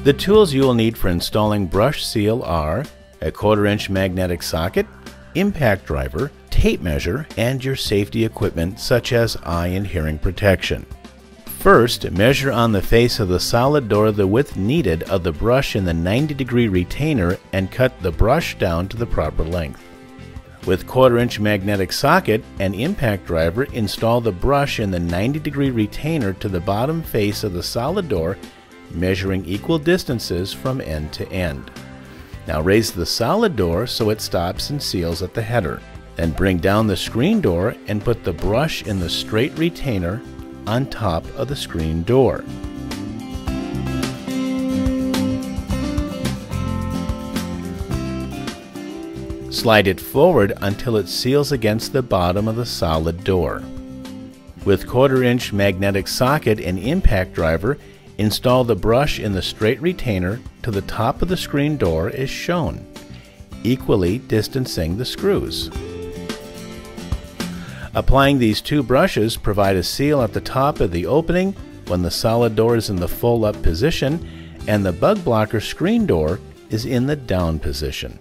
The tools you will need for installing brush seal are a 1/4-inch magnetic socket, impact driver, tape measure, and your safety equipment such as eye and hearing protection. First, measure on the face of the solid door the width needed of the brush in the 90-degree retainer and cut the brush down to the proper length. With 1/4-inch magnetic socket and impact driver, install the brush in the 90-degree retainer to the bottom face of the solid door, measuring equal distances from end to end. Now raise the solid door so it stops and seals at the header. Then bring down the screen door and put the brush in the straight retainer on top of the screen door. Slide it forward until it seals against the bottom of the solid door. With 1/4-inch magnetic socket and impact driver, install the brush in the straight retainer to the top of the screen door as shown, equally distancing the screws. Applying these two brushes, provide a seal at the top of the opening when the solid door is in the full up position and the bug blocker screen door is in the down position.